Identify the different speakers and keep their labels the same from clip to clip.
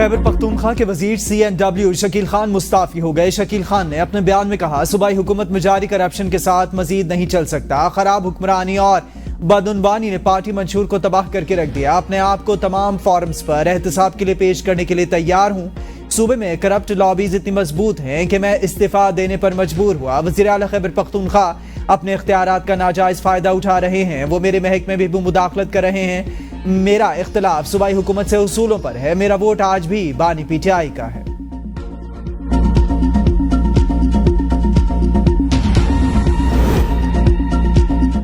Speaker 1: खैबर पख्तूनख्वा के वजीर CNW शकील खान मुस्ताफी हो गए। शकील खान ने अपने बयान में कहा, सूबाई हुकूमत में जारी करप्शन के साथ मजीद नहीं चल सकता। खराब हुक्मरानी और बदउनवानी ने पार्टी मंशूर को तबाह करके रख दिया। अपने आप को तमाम फोरम्स पर एहतसाब के लिए पेश करने के लिए तैयार हूँ। सूबे में करप्ट लॉबीज इतनी मजबूत हैं कि मैं इस्तीफा देने पर मजबूर हुआ। वज़ीर आला खैबर पख्तूनख्वा अपने इख्तियारात का नाजायज फायदा उठा रहे हैं। वो मेरे महकमे में भी मुदाखलत कर रहे हैं। मेरा इख्तिलाफ सूबाई हुकूमत से उसूलों पर है। मेरा वोट आज भी बानी PTI का है।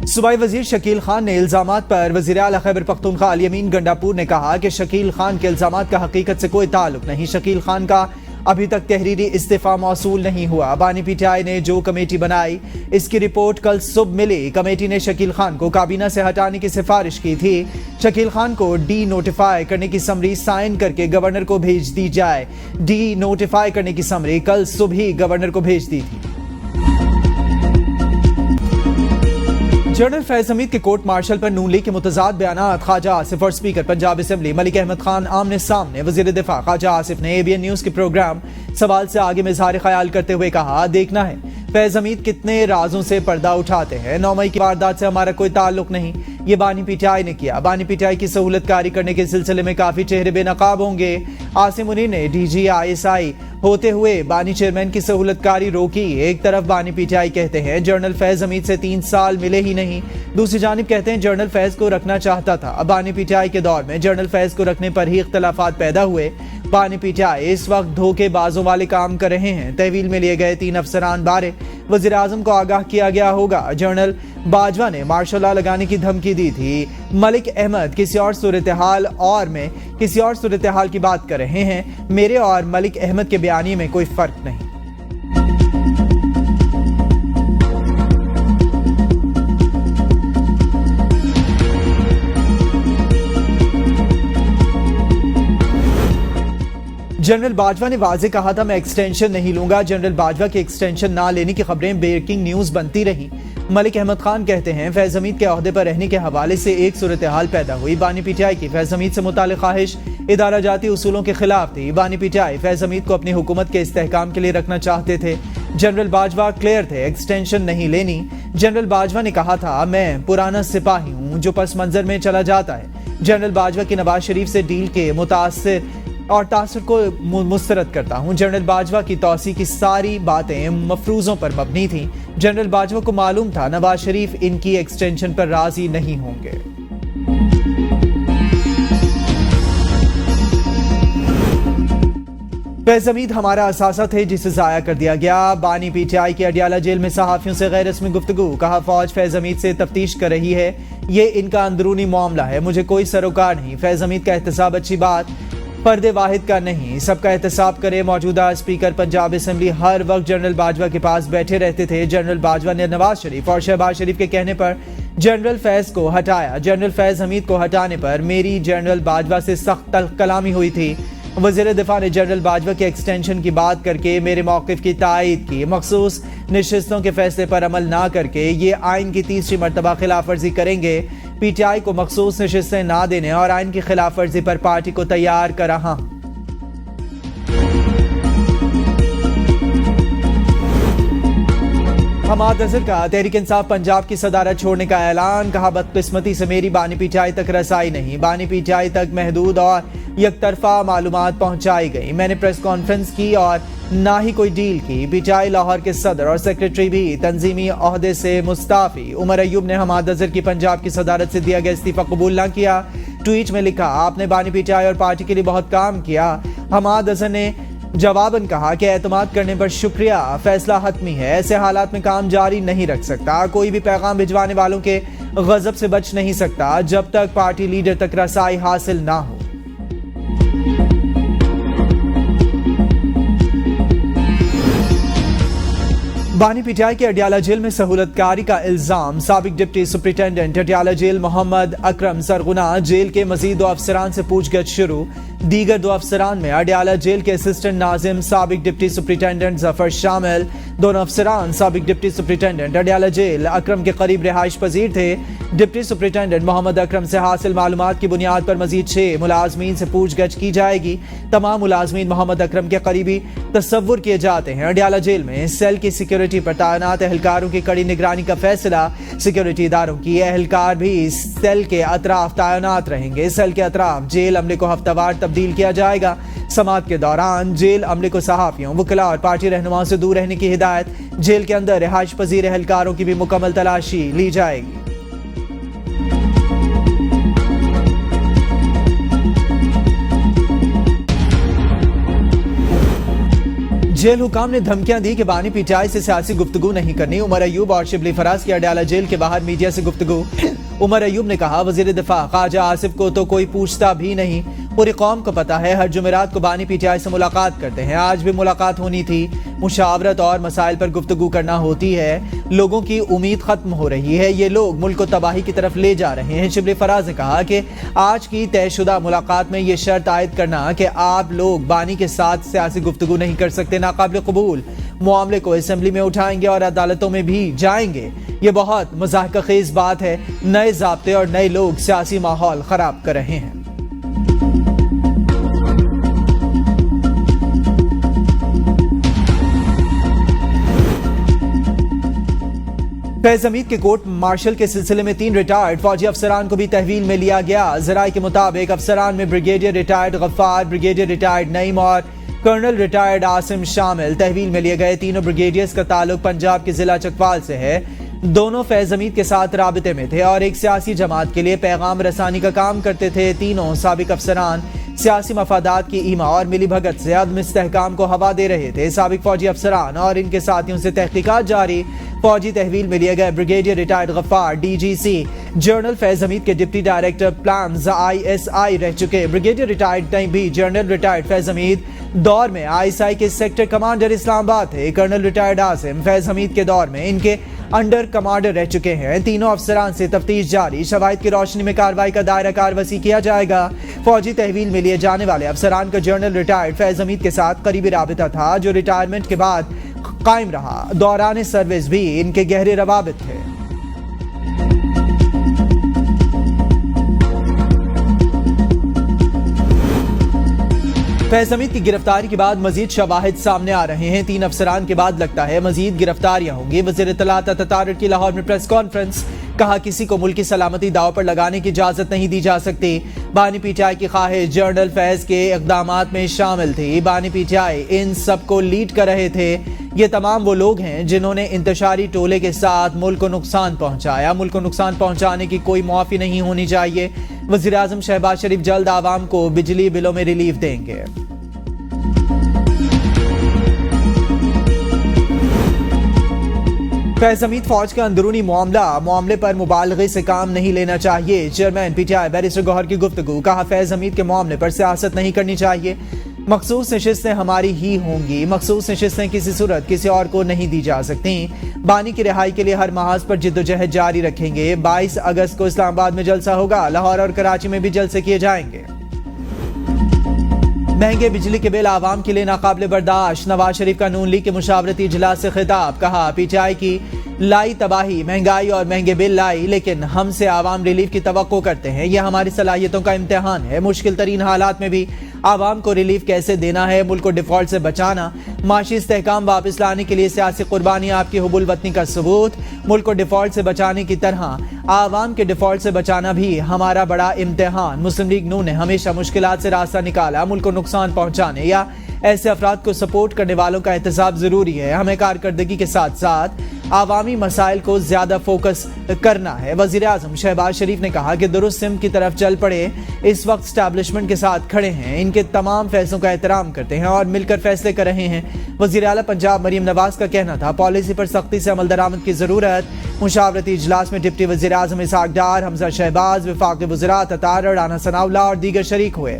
Speaker 1: सूबाई वजीर शकील खान ने इल्जामात पर वज़ीर आला खैबर पख्तूनख्वा अल यमीन गंडापुर ने कहा कि शकील खान के इल्जामात का हकीकत से कोई ताल्लुक नहीं। शकील खान का अभी तक तहरीरी इस्तीफा मौसूल नहीं हुआ। बानी PTI ने जो कमेटी बनाई, इसकी रिपोर्ट कल सुबह मिली। कमेटी ने शकील खान को काबीना से हटाने की सिफारिश की थी। शकील खान को डी नोटिफाई करने की समरी साइन करके गवर्नर को भेज दी जाए। डी नोटिफाई करने की समरी कल सुबह ही गवर्नर को भेज दी थी। जनरल फैज हमीद के कोर्ट मार्शल पर नून लीग के मुतजाद बयानात। ख्वाजा आसिफ और स्पीकर पंजाब असेंबली मलिक अहमद खान आमने सामने। वजीर दिफा ख्वाजा आसिफ ने ABN न्यूज के प्रोग्राम सवाल से आगे में इजहार ख्याल करते हुए कहा, देखना है फैज हमीद कितने राजों से पर्दा उठाते हैं। 9 मई की वारदात से हमारा कोई ताल्लुक नहीं, ये बानी PTI ने किया। बानी PTI की सहूलतकारी करने के सिलसिले में काफी चेहरे बेनकाब होंगे। आसिम मुनीर ने DG ISI होते हुए बानी चेयरमैन की सहूलतकारी रोकी। एक तरफ बानी PTI कहते हैं जनरल फैज हमीद से 3 साल मिले ही नहीं, दूसरी जानिब कहते हैं जनरल फैज को रखना चाहता था। अब बानी PTI के दौर में जनरल फैज को रखने पर ही इख्तलाफात पैदा हुए। बानी PTI इस वक्त धोखेबाजों वाले काम कर रहे हैं। तहवील में लिए गए 3 अफसरान बारे वज़ीर आज़म को आगाह किया गया होगा। जनरल बाजवा ने मार्शल लॉ लगाने की धमकी दी थी। मलिक अहमद किसी और सूरत हाल की बात कर रहे हैं। मेरे और मलिक अहमद के बयानी में कोई फर्क नहीं। जनरल बाजवा ने वाजे कहा था, मैं एक्सटेंशन नहीं लूंगा। जनरल बाजवा की एक्सटेंशन ना लेने की खबरें ब्रेकिंग न्यूज बनती रही। मलिक अहमद खान कहते हैं फैज हमीद के ओहदे पर रहने के हवाले से एक सूरत हाल पैदा हुई। बानी PTI की फैज हमीद से मुताल्लिक ख्वाहिश इदारा जाती उसूलों के खिलाफ थी। बानी PTI फैज हमीद को अपनी हुकूमत के इस्तेहकाम के लिए रखना चाहते थे। जनरल बाजवा क्लियर थे, एक्सटेंशन नहीं लेनी। जनरल बाजवा ने कहा था, मैं पुराना सिपाही हूँ जो पस मंजर में चला जाता है। जनरल बाजवा की नवाज शरीफ से डील के मुतासर और तासर को मुस्तरद करता हूँ। जनरल बाजवा की तौसी की सारी बातें मफरूजों पर मबनी थी। जनरल बाजवा को मालूम था नवाज शरीफ इनकी एक्सटेंशन पर राजी नहीं होंगे। फैज हमीद हमारा असासा थे जिसे जाया कर दिया गया। बानी PTI की अडियाला जेल में सहाफियों से गैर रस्मी गुफ्तगू। कहा, फौज फैज हमीद से तफ्तीश कर रही है, ये इनका अंदरूनी मामला है, मुझे कोई सरोकार नहीं। फैज हमीद का एहतसाब अच्छी बात, पर्दे वाहिद का नहीं, सबका एहतसाब करे। मौजूदा स्पीकर पंजाब असेंबली हर वक्त जनरल बाजवा के पास बैठे रहते थे। जनरल बाजवा ने नवाज शरीफ और शहबाज शरीफ के कहने पर जनरल फैज को हटाया। जनरल फैज हमीद को हटाने पर मेरी जनरल बाजवा से सख्त कलामी हुई थी। वज़ीर दिफा ने जनरल बाजवा के एक्सटेंशन की बात करके मेरे मौक़िफ़ की तायद की। मखसूस नशिस्तों के फैसले पर अमल ना करके ये आइन की 3री मरतबा खिलाफ वर्जी करेंगे। PTI को मखसूस नशिस्तें ना देने और आइन की खिलाफ वर्जी पर पार्टी को तैयार कर रहा हूं। हमाद अजहर का तहरीक इंसाफ पंजाब की सदारत छोड़ने का ऐलान। कहा, बदकिस्मती से मेरी बानी PTI तक रसाई नहीं। बानी PTI तक महदूद और यकतरफा मालूमात पहुंचाई गई। मैंने प्रेस कॉन्फ्रेंस की और ना ही कोई डील की। PTI लाहौर के सदर और सेक्रेटरी भी तंजीमी ओहदे से मुस्ताफी। उमर अयूब ने हमाद अजहर की पंजाब की सदारत से दिया गया इस्तीफा कबूल ना किया। ट्वीट में लिखा, आपने बानी PTI और पार्टी के लिए बहुत काम किया। हमाद अजहर ने जवाबन कहा कि एतमाद करने पर शुक्रिया, फैसला हतमी है, ऐसे हालात में काम जारी नहीं रख सकता। कोई भी पैगाम भिजवाने वालों के गजब से बच नहीं सकता जब तक पार्टी लीडर तक रसाई हासिल ना हो। बानी PTI के अडियाला जेल में सहूलतकारी का इल्जाम। साबिक deputy superintendent Adiala jail Mohammad Akram सरगुना जेल के मजीद 2 अफसरान से पूछगछ शुरू। दीगर 2 अफसरान में अडयाला जेल के असिस्टेंट नाजिम, साबिक डिप्टी सुपरिटेंडेंट जफर शामिल। दोनों अफसरान साबिक डिप्टी सुपरिटेंडेंट अडयाला जेल अकरम के करीब रिहाइश पजीर थे। डिप्टी सुपरिटेंडेंट मोहम्मद अकरम से हासिल मालूमात की बुनियाद पर मजीद 6 मुलाजमीन से पूछगछ की जाएगी। तमाम मुलाजमीन मोहम्मद अकरम के करीबी तस्वुर किए जाते हैं। अडयाला जेल में सेल की सिक्योरिटी पर तैनात एहलकारों की कड़ी निगरानी का फैसला। सिक्योरिटी इदारों की एहलकार भी सेल के अतराफ तैनात रहेंगे। सेल के अतराफ जेल अमले को हफ्तावार तब्दील किया जाएगा। समात के दौरान जेल अमले को सहाफियों, वकला और पार्टी रहनुमाओं से दूर रहने की हिदायत। जेल के अंदर रिहाइश पजीर एहलकारों की भी मुकम्मल तलाशी ली जाएगी। जेल हुकाम ने धमकियां दी कि बानी पीटीआई से सियासी गुफ्तगू नहीं करनी। उमर अयूब और शिबली फराज की अडयाला जेल के बाहर मीडिया से गुफ्तगू। उमर अयूब ने कहा, वजीर दिफा ख्वाजा आसिफ को तो कोई पूछता भी नहीं। पूरी कौम को पता है हर जुमेरात को बानी पीटीआई से मुलाकात करते हैं। आज भी मुलाकात होनी थी। मुशावरत और मसाइल पर गुफ्तगू करना होती है। लोगों की उम्मीद खत्म हो रही है। ये लोग मुल्क को तबाही की तरफ ले जा रहे हैं। शिबली फराज ने कहा कि आज की तयशुदा मुलाकात में ये शर्त आयद करना कि आप लोग बानी के साथ सियासी गुफ्तगू नहीं कर सकते नाकाबिल कबूल। मामले को असेंबली में उठाएंगे और अदालतों में भी जाएंगे। ये बहुत मज़ाहिक़खेज़ बात है। नए ज़ाब्ते और नए लोग सियासी माहौल खराब कर रहे हैं। फैज हमीद के कोर्ट मार्शल के सिलसिले में 3 रिटायर्ड फौजी अफसरान को भी तहवील में लिया गया। जराये के मुताबिक अफसरान में brigadier retired Ghaffar, brigadier retired Naeem और कर्नल रिटायर्ड आसिम शामिल। तहवील में लिए गए तीनों ब्रिगेडियर्स का ताल्लुक पंजाब के जिला चकवाल से है। दोनों फैज हमीद के साथ राबिते में थे और एक सियासी जमात के लिए पैगाम रसानी का काम करते थे। तीनों साबिक अफसरान सियासी मफादात की ईमा और मिली भगत से अदम इस्तेहकाम को हवा दे रहे थे। साबिक फौजी अफसरान और इनके साथियों से तहकीकात जारी। फौजी तहवील में लिए गए brigadier retired Ghaffar DGC general Faiz Hameed के डिप्टी डायरेक्टर प्लान्स ISI रह चुके। ब्रिगेडियर रिटायर्ड नईम भी जनरल रिटायर्ड फैज हमीद दौर में ISI के सेक्टर कमांडर इस्लामाबाद थे। कर्नल रिटायर्ड आसिम फैज हमीद के दौर में इनके अंडर कमांडर रह चुके हैं। तीनों अफसरान से तफ्तीश जारी। शवाहिद की रोशनी में कार्रवाई का दायरा कार वसी किया जाएगा। फौजी तहवील में लिए जाने वाले अफसरान का जनरल रिटायर्ड फैज हमीद के साथ करीबी राबिता था, जो रिटायरमेंट के बाद कायम रहा। दौरान सर्विस भी इनके गहरे रवाबित थे। फैज हमीद की गिरफ्तारी के बाद मजीद शवाहिद सामने आ रहे हैं। 3 अफसरान के बाद लगता है मजीद गिरफ्तारियां होंगी। वज़ीर इत्तलात अतातुर्क की लाहौर में प्रेस कॉन्फ्रेंस। कहा, किसी को मुल्क की सलामती दाव पर लगाने की इजाजत नहीं दी जा सकती। बानी पीटीआई की ख्वाहिश जनरल फैज के इक़दामात में शामिल थी। बानी पीटीआई इन सब को लीड कर रहे थे। ये तमाम वो लोग हैं जिन्होंने इंतशारी टोले के साथ मुल्क को नुकसान पहुंचाया। मुल्क को नुकसान पहुंचाने की कोई मुआफ़ी नहीं होनी चाहिए। वज़ीर आज़म शहबाज शरीफ जल्द आवाम को बिजली बिलों में रिलीफ देंगे। फैज हमीद फौज का अंदरूनी मामले पर मुबालगे से काम नहीं लेना चाहिए। चेयरमैन पीटीआई बैरिस्टर गौहर की गुफ्तगू। कहा, फैज हमीद के मामले पर सियासत नहीं करनी चाहिए। मखसूस नशिस्तें हमारी ही होंगी। मखसूस नशिस्तें किसी सूरत किसी और को नहीं दी जा सकती। बानी की रिहाई के लिए हर महाज पर जिद्दोजहद जारी रखेंगे। 22 अगस्त को इस्लामाबाद में जलसा होगा। लाहौर और कराची में भी जलसे किए जाएंगे। महंगे बिजली के बिल आवाम के लिए नाकाबिल बर्दाश्त। नवाज शरीफ का नून लीग के मुशावरती इजलास से खिताब। कहा, पीटीआई की लाई तबाही, महंगाई और महंगे बिल लाई, लेकिन हमसे आवाम रिलीफ की तवक्को करते हैं। यह हमारी सलाहियतों का इम्तिहान है। मुश्किल तरीन हालात में भी आवाम को रिलीफ कैसे देना है, मुल्क को डिफॉल्ट से बचाना, माशी इस्तेहकाम वापस लाने के लिए सियासी कुर्बानी आपकी हुबुल वतनी का सबूत। मुल्क को डिफॉल्ट से बचाने की तरह आवाम के डिफॉल्ट से बचाना भी हमारा बड़ा इम्तिहान। मुस्लिम लीग नून ने हमेशा मुश्किलात से रास्ता निकाला। मुल्क को नुकसान पहुंचाने या ऐसे अफराद को सपोर्ट करने वालों का एहतसाब जरूरी है। हमें कारकर्दगी के साथ साथ आवामी मसाइल को ज्यादा फोकस करना है। वजीर आजम शहबाज शरीफ ने कहा कि दुरुस्त सिम की तरफ चल पड़े। इस वक्त स्टैब्लिशमेंट के साथ खड़े हैं, इनके तमाम फैसलों का एहतराम करते हैं और मिलकर फैसले कर रहे हैं। वजीर आला पंजाब मरीम नवाज का कहना था, पॉलिसी पर सख्ती से अमल दरामद की जरूरत। मुशावरती इजलास में डिप्टी वजीर आजम इसहाक डार, हमजा शहबाज, वफाक वज़रा ततार, राना सनाउल्लाह और दीगर शरीक हुए।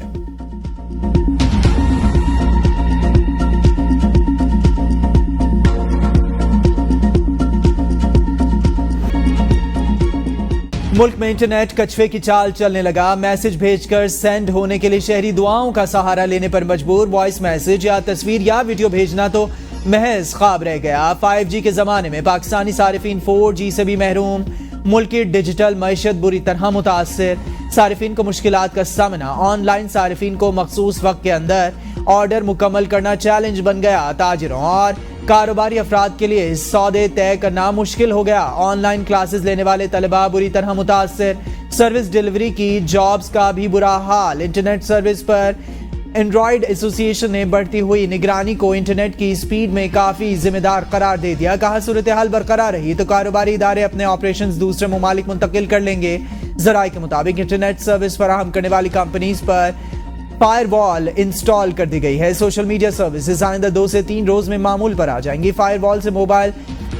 Speaker 1: मुल्क में इंटरनेट कछुए की चाल चलने लगा। मैसेज भेजकर सेंड होने के लिए शहरी दुआओं का सहारा लेने पर मजबूर। वॉइस मैसेज या तस्वीर या वीडियो भेजना तो महज ख्वाब रह गया। 5G के जमाने में पाकिस्तानी सारिफीन 4G से भी महरूम। मुल्क की डिजिटल मईशत बुरी तरह मुतासिर। सारिफीन को मुश्किलात का सामना। ऑनलाइन सारिफीन को मखसूस वक्त के अंदर ऑर्डर मुकम्मल करना चैलेंज बन गया। ताजिरों और कारोबारी अफराद के लिए सौदे तय करना मुश्किल हो गया। ऑनलाइन क्लासेस लेने वाले तलबा बुरी तरह मुतासिर। सर्विस डिलीवरी की जॉब्स का भी बुरा हाल। इंटरनेट सर्विस पर एंड्रॉयड एसोसिएशन ने बढ़ती हुई निगरानी को इंटरनेट की स्पीड में काफी जिम्मेदार करार दे दिया। कहा सूरत हाल बरकरार रही तो कारोबारी इदारे अपने ऑपरेशंस दूसरे ममालिक मुंतकिल कर लेंगे। जराये के मुताबिक इंटरनेट सर्विस फराहम करने वाली कंपनीज पर फायरवॉल इंस्टॉल कर दी गई है। सोशल मीडिया सर्विसेज आइंदा 2 से 3 रोज में मामूल पर आ जाएंगी। फायरवॉल से मोबाइल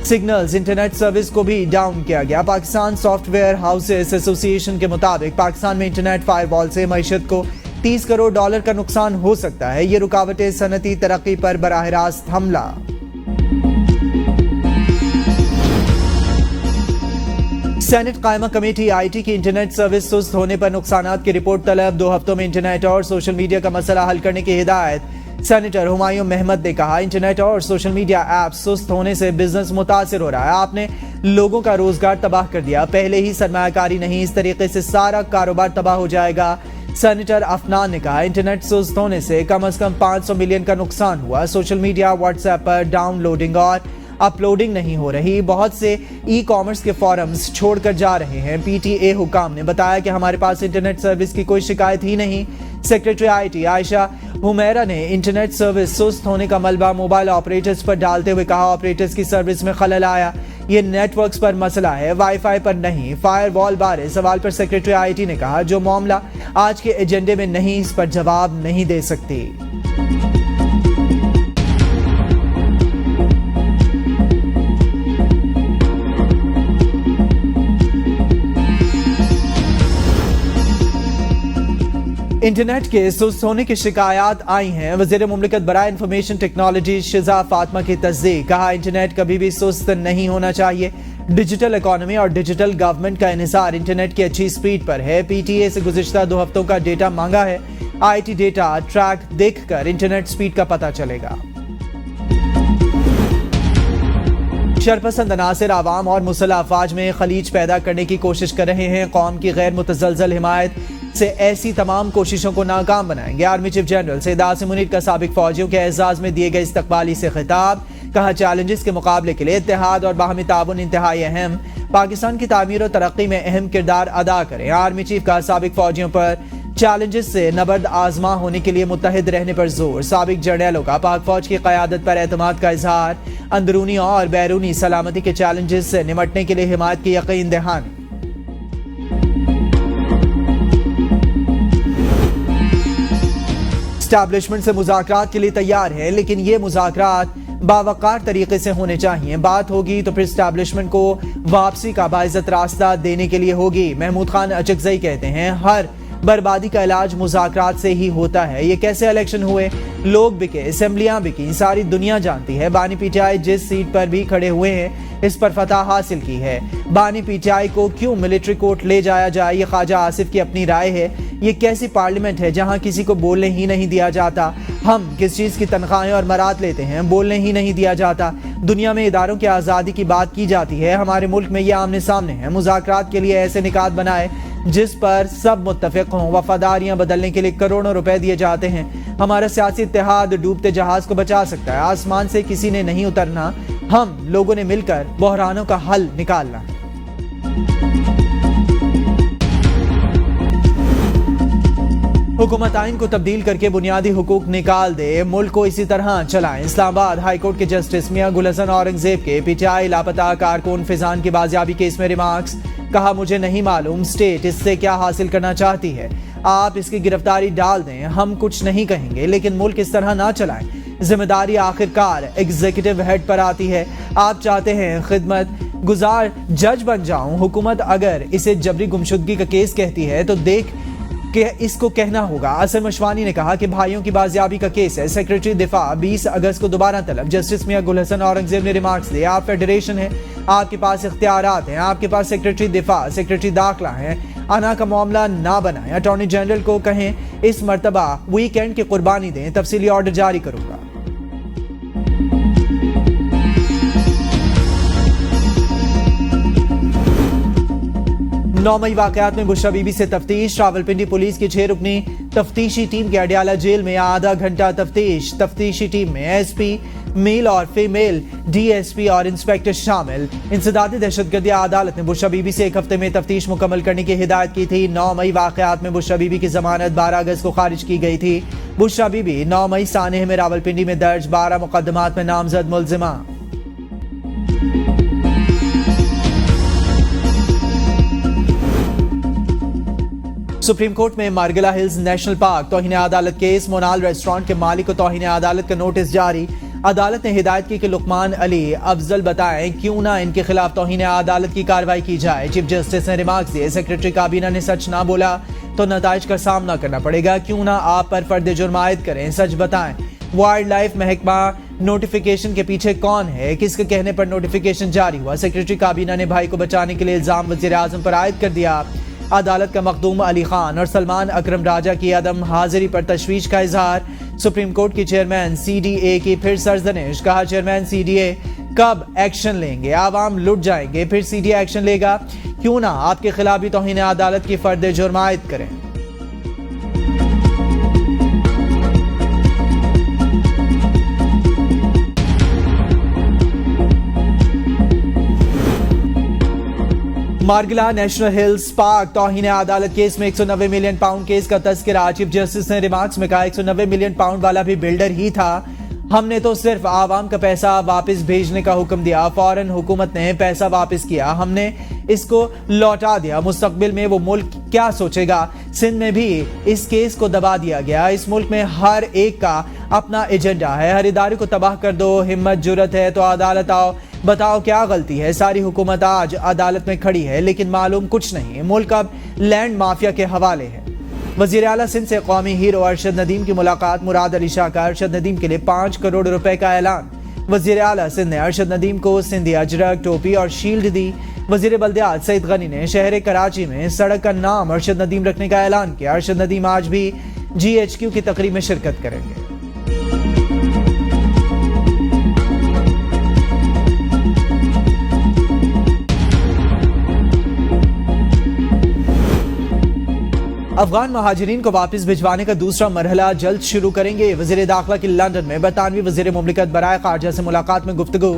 Speaker 1: सिग्नल्स इंटरनेट सर्विस को भी डाउन किया गया। पाकिस्तान सॉफ्टवेयर हाउसेस एसोसिएशन के मुताबिक पाकिस्तान में इंटरनेट फायरवॉल से मईशत को $30 करोड़ का नुकसान हो सकता है। ये रुकावटें सनती तरक्की पर बराह रास्त हमला। सेनेट कायमा कमेटी IT की इंटरनेट सर्विस सुस्त होने पर नुकसानात की रिपोर्ट तलब। 2 हफ्तों में इंटरनेट और सोशल मीडिया का मसला हल करने की हिदायत। सेनेटर हुमायूं महमद ने कहा, इंटरनेट और सोशल मीडिया ऐप सुस्त होने से बिजनेस मुतासिर हो रहा है। आपने लोगों का रोजगार तबाह कर दिया। पहले ही सरमायाकारी नहीं, इस तरीके से सारा कारोबार तबाह हो जाएगा। सेनेटर अफनान ने कहा, इंटरनेट सुस्त होने से कम 500 मिलियन का नुकसान हुआ। सोशल मीडिया व्हाट्सएप पर डाउनलोडिंग और अपलोडिंग नहीं हो रही। बहुत से ई-कॉमर्स के फॉरम्स छोड़कर जा रहे हैं। PTA हुकाम ने बताया कि हमारे पास इंटरनेट सर्विस की कोई शिकायत ही नहीं। सेक्रेटरी IT आयशा हुमैरा ने इंटरनेट सर्विस सुस्त होने का मलबा मोबाइल ऑपरेटर्स पर डालते हुए कहा, ऑपरेटर्स की सर्विस में खलल आया। ये नेटवर्क्स पर मसला है, वाईफाई पर नहीं। फायरवॉल बारे सवाल पर सेक्रेटरी IT ने कहा, जो मामला आज के एजेंडे में नहीं, इस पर जवाब नहीं दे सकती। इंटरनेट के सुस्त होने की शिकायत आई हैं। वज़ीर मुमलिकत बराए इंफॉर्मेशन टेक्नोलॉजी शिजा फातिमा की तस्दीक। कहा, इंटरनेट कभी भी सुस्त नहीं होना चाहिए। डिजिटल इकोनॉमी और डिजिटल गवर्नमेंट का इन्हिसार इंटरनेट की अच्छी स्पीड पर है। PTA से गुज़िश्ता 2 हफ्तों का डेटा मांगा है। IT डेटा ट्रैक देखकर इंटरनेट स्पीड का पता चलेगा। शरपसंद अनासिर आवाम और मुसल्लह अफवाज में खलीज पैदा करने की कोशिश कर रहे हैं। कौम की गैर मुतज़लज़ल हिमायत से ऐसी तमाम कोशिशों को नाकाम बनाएंगे। Army chief general Syed Asim Munir का साबिक फौजियों के एजाज में दिए गए इस्तकबाली से खिताब। कहा, चैलेंजेस के मुकाबले के लिए इत्तेहाद और बाहमी ताउन इंतहाई अहम। पाकिस्तान की तामीर और तरक्की में अहम किरदार अदा करें। आर्मी चीफ का साबिक फौजियों पर चैलेंजेस से नबर्द आजमा होने के लिए मुत्तहिद रहने पर जोर। साबिक जर्नैलों का पाक फौज की क़यादत पर एतमाद का इजहार। अंदरूनी और बैरूनी सलामती के चैलेंजेस से निमटने के लिए हिमायत की यकीन दहानी। एस्टैब्लिशमेंट से मुज़ाकरात के लिए तैयार है, लेकिन ये मुज़ाकरात बावकार तरीके से होने चाहिए। बात होगी तो फिर एस्टैब्लिशमेंट को वापसी का बाइज़्ज़त रास्ता देने के लिए होगी। महमूद खान अचकज़ई कहते हैं, हर बर्बादी का इलाज मुज़ाकरात से ही होता है। ये कैसे इलेक्शन हुए, लोग बिके, असेंबलियां बिकी, सारी दुनिया जानती है। बानी PTI जिस सीट पर भी खड़े हुए हैं, इस पर फतह हासिल की है। बानी PTI को क्यों मिलिट्री कोर्ट ले जाया जाए, ये ख्वाजा आसिफ की अपनी राय है। ये कैसी पार्लियामेंट है जहां किसी को बोलने ही नहीं दिया जाता। हम किस चीज़ की तनख्वाहें और मरात लेते हैं, बोलने ही नहीं दिया जाता। दुनिया में इदारों की आज़ादी की बात की जाती है, हमारे मुल्क में ये आमने सामने है। मुज़ाकरात के लिए ऐसे निकात बनाए जिस पर सब मुत्तफिक हों। वफादारियां बदलने के लिए करोड़ों रुपए दिए जाते हैं। हमारा सियासी इत्तेहाद डूबते जहाज को बचा सकता है। आसमान से किसी ने नहीं उतरना, हम लोगों ने मिलकर बहरानों का हल निकालना। हुकूमत आइन को तब्दील करके बुनियादी हुकूक निकाल दे, मुल्क को इसी तरह चलाएं। इस्लामाबाद हाईकोर्ट के जस्टिस मियां गुल हसन औरंगजेब के PTI लापता कारकुन फिजान की बाजियाबी केस में रिमार्क्स। कहा, मुझे नहीं मालूम स्टेट इससे क्या हासिल करना चाहती है। आप इसकी गिरफ्तारी डाल दें, हम कुछ नहीं कहेंगे, लेकिन मुल्क इस तरह ना चलाएं। जिम्मेदारी आखिरकार एग्जीक्यूटिव हेड पर आती है। आप चाहते हैं खिदमत गुजार जज बन जाऊं। हुकूमत अगर इसे जबरी गुमशुदगी का केस कहती है तो देख कि इसको कहना होगा। असर मशवानी ने कहा कि भाइयों की बाजियाबी का केस है। सेक्रेटरी दिफा 20 अगस्त को दोबारा तलब। जस्टिस मियां गुल हसन औरंगजेब ने रिमार्क्स दिए, आप फेडरेशन है, आपके पास इख्तियारात हैं, आपके पास सेक्रेटरी दिफा, सेक्रेटरी दाखिला हैं, आना का मामला ना बनाएं। अटॉर्नी जनरल को कहें इस मर्तबा वीकेंड की कुर्बानी दें, तफसीली ऑर्डर जारी करूंगा। 9 मई वाकयात में बुशरा बीबी से तफ्तीश। रावलपिंडी पुलिस की 6 रुकनी तफ्तीशी टीम के अडियाला जेल में आधा घंटा तफ्तीश। तफ्तीशी टीम में एसपी, मेल और फीमेल डीएसपी और इंस्पेक्टर शामिल। इंसदादी दहशतगर्दी अदालत ने बुशरा बीबी से 1 हफ्ते में तफ्तीश मुकम्मल करने की हिदायत की थी। 9 मई वाकयात में बुशरा बीबी की जमानत 12 अगस्त को खारिज की गई थी। बुशरा बीबी 9 मई सानेह में रावलपिंडी में दर्ज 12 मुकदमात में नामजद मुलजिमा। सुप्रीम कोर्ट में मार्गिला हिल्स नेशनल पार्क तौहीन अदालत केस। मोनाल रेस्टोरेंट के मालिक को तौहीन अदालत का नोटिस जारी। अदालत ने हिदायत की कि लुकमान अली अफजल बताएं क्यों ना इनके खिलाफ तौहीन अदालत की कार्रवाई की जाए। चीफ जस्टिस ने रिमार्क्स दिए, सेक्रेटरी काबीना ने सच ना बोला तो नताइज का सामना करना पड़ेगा। क्यों ना आप पर फर्द जुर्म आयद करें, सच बताएं। वाइल्ड लाइफ महकमा नोटिफिकेशन के पीछे कौन है, किसके कहने पर नोटिफिकेशन जारी हुआ। सेक्रेटरी काबीना ने भाई को बचाने के लिए इल्जाम वजीर आजम पर आयद कर दिया। अदालत का मखदूम अली खान और सलमान अकरम राजा की अदम हाजिरी पर तशवीश का इजहार। सुप्रीम कोर्ट की चेयरमैन सीडीए की फिर सरजनिश। कहा चेयरमैन सीडीए कब एक्शन लेंगे, आवाम लुट जाएंगे, फिर सीडीए एक्शन लेगा। क्यों ना आपके खिलाफ भी तौहीन अदालत की फर्द जुर्म आयद करें। मार्गिला नेशनल हिल्स पार्क तौहीन अदालत केस में 190 मिलियन पाउंड केस का तस्करा। चीफ जस्टिस ने रिमार्क्स में कहा 190 मिलियन पाउंड वाला भी बिल्डर ही था। हमने तो सिर्फ आवाम का पैसा वापस भेजने का हुक्म दिया, फौरन हुकूमत ने पैसा वापस किया, हमने इसको लौटा दिया। मुस्तकबिल में वो मुल्क क्या सोचेगा। सिंध में भी इस केस को दबा दिया गया। इस मुल्क में हर एक का अपना एजेंडा है। हर इदारे को तबाह कर दो, हिम्मत जुरत है तो अदालत आओ, बताओ क्या गलती है। सारी हुकूमत आज अदालत में खड़ी है लेकिन मालूम कुछ नहीं। मुल्क अब लैंड माफिया के हवाले है। वजीर आला सिंध से कौमी हीरो अरशद नदीम की मुलाकात। मुराद अली शाह का अरशद नदीम के लिए 5 करोड़ रुपए का ऐलान। वजीर आला सिंध ने अरशद नदीम को सिंधी अजरक, टोपी और शील्ड दी। वजीर बल्दियात सईद गनी ने शहर कराची में सड़क का नाम अरशद नदीम रखने का ऐलान किया। अरशद नदीम आज भी GHQ की तकरीब में शिरकत करेंगे। अफगान महाजिरीन को वापस भिजवाने का दूसरा मरहला जल्द शुरू करेंगे। वजीर दाखिला की लंदन में बरतानवी वजीर मुमलिकत बराए खारजा से मुलाकात में गुफ्तगू।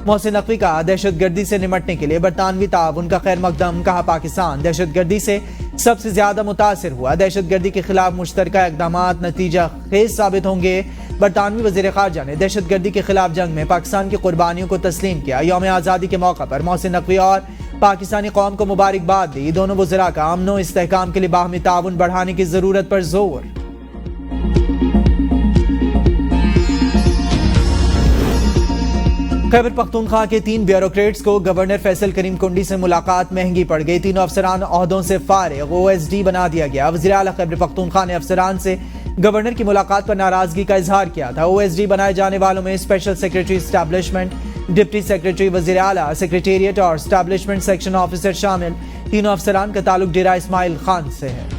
Speaker 1: मोहसिन नकवी का दहशतगर्दी से निमटने के लिए बरतानवी ताउन का खैर मकदम। कहा पाकिस्तान दहशतगर्दी से सबसे ज्यादा मुतासिर हुआ। दहशतगर्दी के खिलाफ मुश्तरका इकदाम नतीजा खेज साबित होंगे। बरतानवी वजीर खारजा ने दहशतगर्दी के खिलाफ जंग में पाकिस्तान की कुर्बानियों को तस्लीम किया। यौम आज़ादी के मौका पर मोहसिन नकवी और पाकिस्तानी कौम को मुबारकबाद दी। दोनों वज़रा का अमन व इस्तेहकाम के लिए बाहमी ताउन बढ़ाने की जरूरत पर जोर। खैबर पख्तूनख्वा के 3 ब्यूरोक्रेट्स को गवर्नर फैसल करीम कुंडी से मुलाकात महंगी पड़ गई। तीनों अफसरान ओहदों से फारिग, OSD बना दिया गया। वज़ीर आला खैबर पख्तूनख्वा ने अफसरान से गवर्नर की मुलाकात पर नाराजगी का इजहार किया था। OSD बनाए जाने वालों में special secretary establishment, deputy secretary वज़ीर आला, सेक्रेटेरिएट और एस्टैब्लिशमेंट सेक्शन ऑफिसर शामिल। तीनों अफसरान का ताल्लुक डेरा इस्माइल खान से है।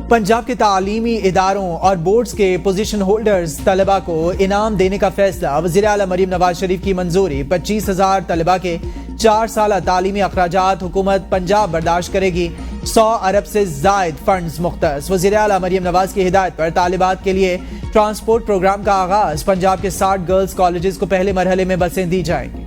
Speaker 1: पंजाब के तालीमी इदारों और बोर्ड्स के पोजीशन होल्डर्स तलबा को इनाम देने का फैसला। वज़ीर आला मरीम नवाज शरीफ की मंजूरी। 25,000 तलबा के 4 साला तालीमी अखराजात हुकूमत पंजाब बर्दाश्त करेगी। 100 अरब से जायद फंड्स मुख्तस। वज़ीर आला मरीम नवाज की हिदायत पर तालिबात के लिए ट्रांसपोर्ट प्रोग्राम का आगाज। पंजाब के 60 गर्ल्स कॉलेजेस को पहले मरहले में बसें दी जाएंगी।